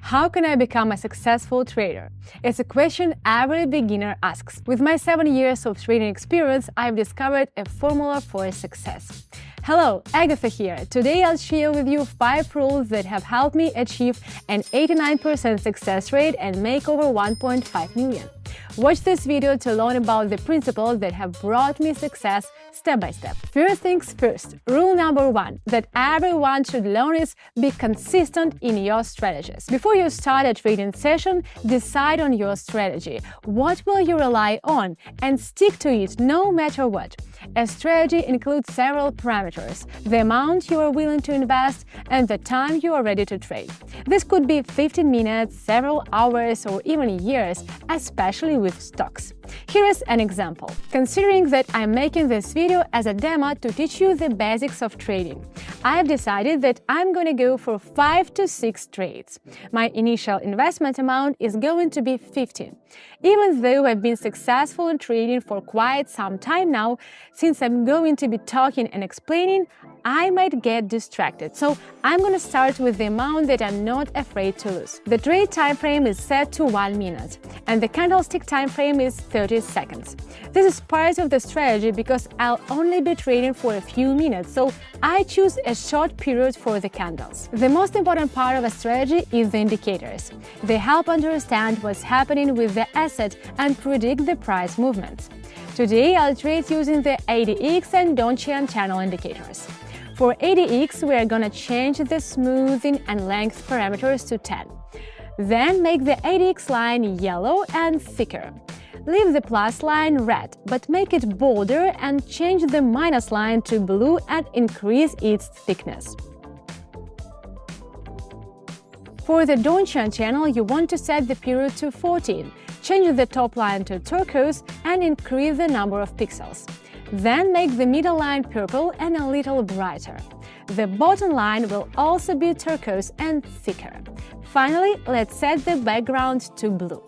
How can I become a successful trader? It's a question every beginner asks. With my 7 years of trading experience, I've discovered a formula for success. Hello, Agatha here. Today I'll share with you 5 rules that have helped me achieve an 89% success rate and make over 1.5 million. Watch this video to learn about the principles that have brought me success step by step. First things first, rule number 1 that everyone should learn is be consistent in your strategies. Before you start a trading session, decide on your strategy. What will you rely on? And stick to it no matter what. A strategy includes several parameters: the amount you are willing to invest and the time you are ready to trade. This could be 15 minutes, several hours, or even years, especially with stocks. Here is an example. Considering that I'm making this video as a demo to teach you the basics of trading, I have decided that I'm going to go for 5 to 6 trades. My initial investment amount is going to be 15. Even though I've been successful in trading for quite some time now, since I'm going to be talking and explaining, I might get distracted, so I'm going to start with the amount that I'm not afraid to lose. The trade time frame is set to 1 minute, and the candlestick time frame is 30 seconds. This is part of the strategy because I'll only be trading for a few minutes, so I choose a short period for the candles. The most important part of a strategy is the indicators. They help understand what's happening with the asset and predict the price movements. Today, I'll trade using the ADX and Donchian channel indicators. For ADX, we are gonna change the smoothing and length parameters to 10. Then make the ADX line yellow and thicker. Leave the plus line red, but make it bolder and change the minus line to blue and increase its thickness. For the Donchian channel, you want to set the period to 14. Change the top line to turquoise and increase the number of pixels. Then make the middle line purple and a little brighter. The bottom line will also be turquoise and thicker. Finally, let's set the background to blue.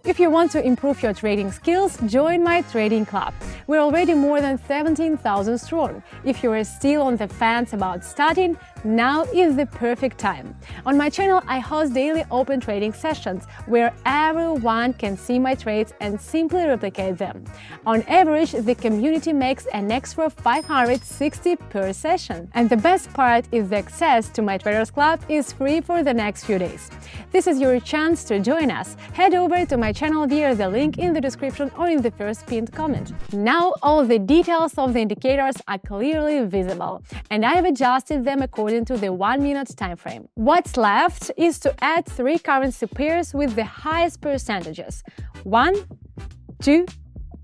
If you want to improve your trading skills, join my trading club. We're already more than 17,000 strong. If you are still on the fence about starting, now is the perfect time. On my channel, I host daily open trading sessions where everyone can see my trades and simply replicate them. On average, the community makes an extra 560 per session. And the best part is the access to my Traders Club is free for the next few days. This is your chance to join us. Head over to my channel via the link in the description or in the first pinned comment. Now all the details of the indicators are clearly visible, and I have adjusted them according to the 1 minute time frame. What's left is to add 3 currency pairs with the highest percentages: 1, 2,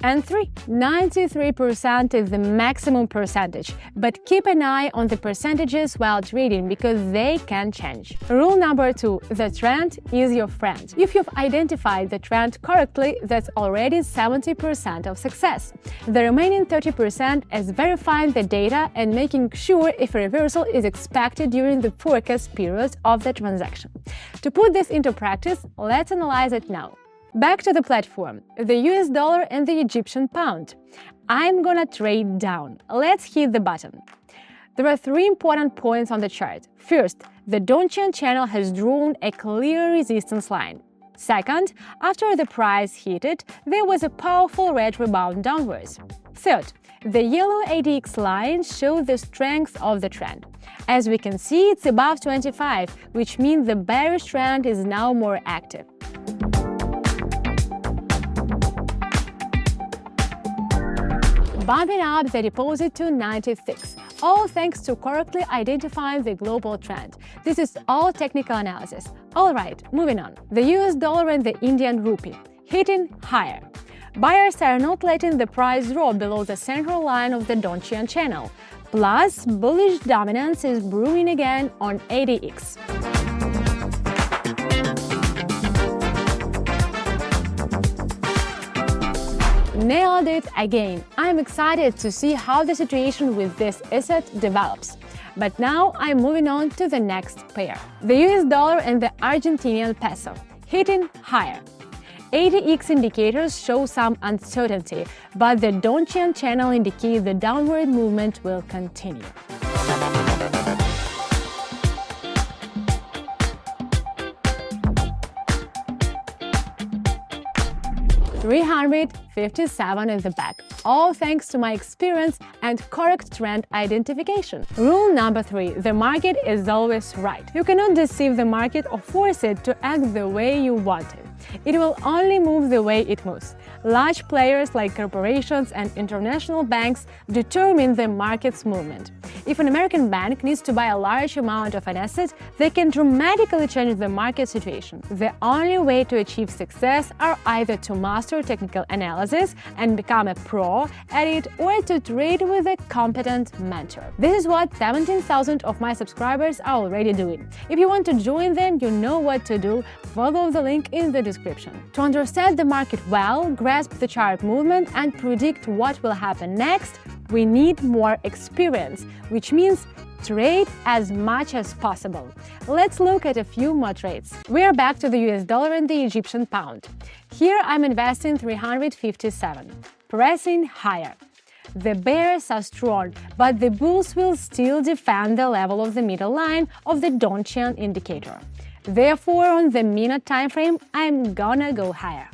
and 3. 93% is the maximum percentage, but keep an eye on the percentages while trading because they can change. Rule number 2. The trend is your friend. If you've identified the trend correctly, that's already 70% of success. The remaining 30% is verifying the data and making sure if a reversal is expected during the forecast period of the transaction. To put this into practice, let's analyze it now. Back to the platform, the US dollar and the Egyptian pound. I'm gonna trade down. Let's hit the button. There are 3 important points on the chart. First, the Donchian channel has drawn a clear resistance line. Second, after the price hit it, there was a powerful red rebound downwards. Third, the yellow ADX line shows the strength of the trend. As we can see, it's above 25, which means the bearish trend is now more active. Bumping up the deposit to 96, all thanks to correctly identifying the global trend. This is all technical analysis. Alright, moving on. The US dollar and the Indian rupee, hitting higher. Buyers are not letting the price drop below the central line of the Donchian channel. Plus, bullish dominance is brewing again on ADX. Nailed it again! I'm excited to see how the situation with this asset develops. But now I'm moving on to the next pair. The US dollar and the Argentinian peso, hitting higher. ADX indicators show some uncertainty, but the Donchian channel indicates the downward movement will continue. 357 in the back, all thanks to my experience and correct trend identification. Rule number 3. The market is always right. You cannot deceive the market or force it to act the way you want it. It will only move the way it moves. Large players like corporations and international banks determine the market's movement. If an American bank needs to buy a large amount of an asset, they can dramatically change the market situation. The only way to achieve success are either to master technical analysis and become a pro at it, or to trade with a competent mentor. This is what 17,000 of my subscribers are already doing. If you want to join them, you know what to do. Follow the link in the description. To understand the market well, grasp the chart movement and predict what will happen next, we need more experience, which means trade as much as possible. Let's look at a few more trades. We are back to the US dollar and the Egyptian pound. Here I'm investing 357, pressing higher. The bears are strong, but the bulls will still defend the level of the middle line of the Donchian indicator. Therefore, on the minute time frame, I'm gonna go higher.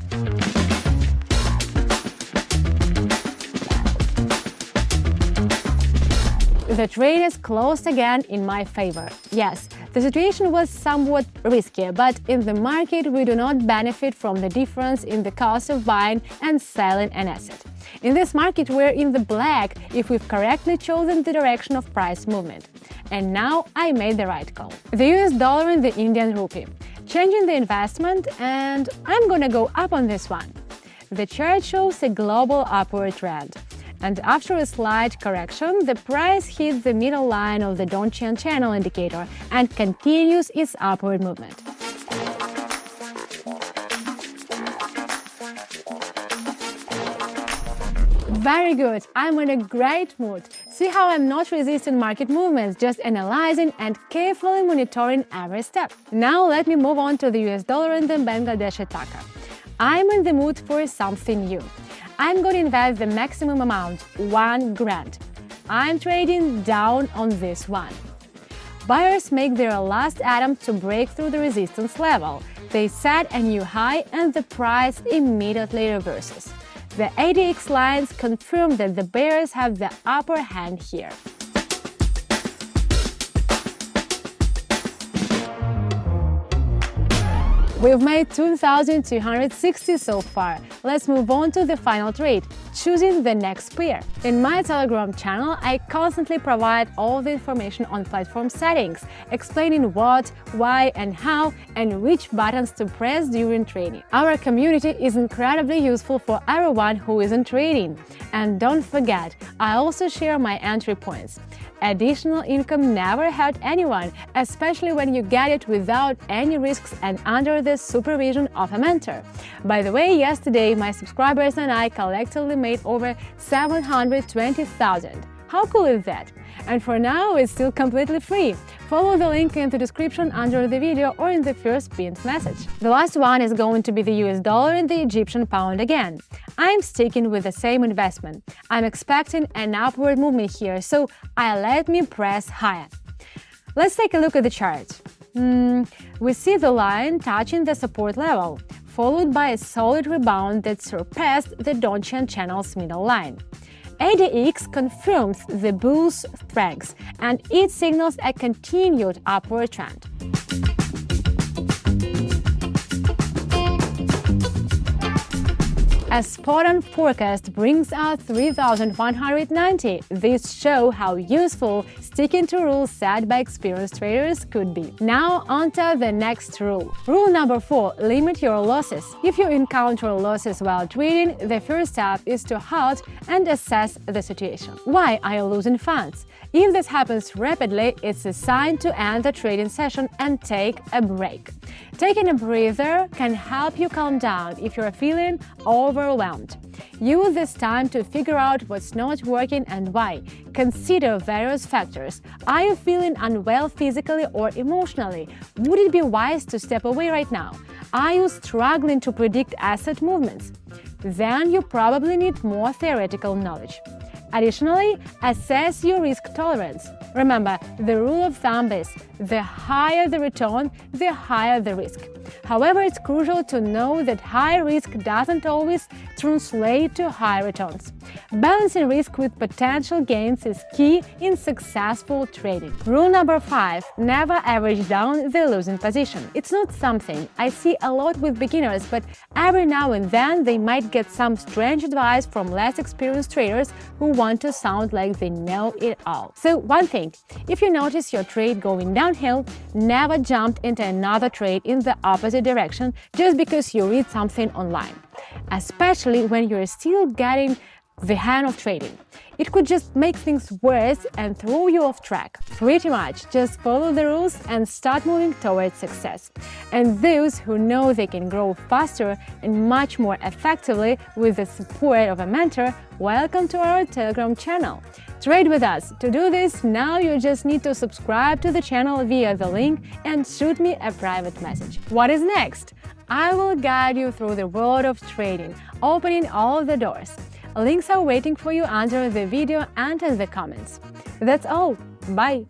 The trade is closed again in my favor. Yes, the situation was somewhat risky, but in the market we do not benefit from the difference in the cost of buying and selling an asset. In this market we're in the black if we've correctly chosen the direction of price movement. And now I made the right call. The US dollar and the Indian rupee. Changing the investment, and I'm gonna go up on this one. The chart shows a global upward trend. And after a slight correction, the price hits the middle line of the Donchian channel indicator and continues its upward movement. Very good, I'm in a great mood. See how I'm not resisting market movements, just analyzing and carefully monitoring every step. Now let me move on to the US dollar and the Bangladeshi taka. I'm in the mood for something new. I'm going to invest the maximum amount, 1 grand. I'm trading down on this one. Buyers make their last attempt to break through the resistance level. They set a new high and the price immediately reverses. The ADX lines confirm that the bears have the upper hand here. We've made 2,260 so far. Let's move on to the final trade, choosing the next pair. In my Telegram channel, I constantly provide all the information on platform settings, explaining what, why and how, and which buttons to press during trading. Our community is incredibly useful for everyone who isn't trading. And don't forget, I also share my entry points. Additional income never hurt anyone, especially when you get it without any risks and under the supervision of a mentor. By the way, yesterday my subscribers and I collectively made over 720,000. How cool is that? And for now, it's still completely free. Follow the link in the description under the video or in the first pinned message. The last one is going to be the US dollar and the Egyptian pound again. I'm sticking with the same investment. I'm expecting an upward movement here, so let me press higher. Let's take a look at the chart. We see the line touching the support level, followed by a solid rebound that surpassed the Donchian channel's middle line. ADX confirms the bull's strength, and it signals a continued upward trend. A spot-on forecast brings out 3,190. This shows how useful sticking to rules set by experienced traders could be. Now onto the next rule. Rule number 4. Limit your losses. If you encounter losses while trading, the first step is to halt and assess the situation. Why are you losing funds? If this happens rapidly, it's a sign to end the trading session and take a break. Taking a breather can help you calm down if you're feeling overwhelmed. Use this time to figure out what's not working and why. Consider various factors. Are you feeling unwell physically or emotionally? Would it be wise to step away right now? Are you struggling to predict asset movements? Then you probably need more theoretical knowledge. Additionally, assess your risk tolerance. Remember, the rule of thumb is the higher the return, the higher the risk. However, it's crucial to know that high risk doesn't always translate to high returns. Balancing risk with potential gains is key in successful trading. Rule number 5. Never average down the losing position. It's not something I see a lot with beginners, but every now and then they might get some strange advice from less experienced traders who want to sound like they know it all. So one thing, if you notice your trade going downhill, never jump into another trade in the opposite direction just because you read something online, especially when you're still getting the hang of trading. It could just make things worse and throw you off track. Pretty much, just follow the rules and start moving towards success. And those who know they can grow faster and much more effectively with the support of a mentor, welcome to our Telegram channel. Trade with us. To do this, now you just need to subscribe to the channel via the link and shoot me a private message. What is next? I will guide you through the world of trading, opening all of the doors. Links are waiting for you under the video and in the comments. That's all. Bye!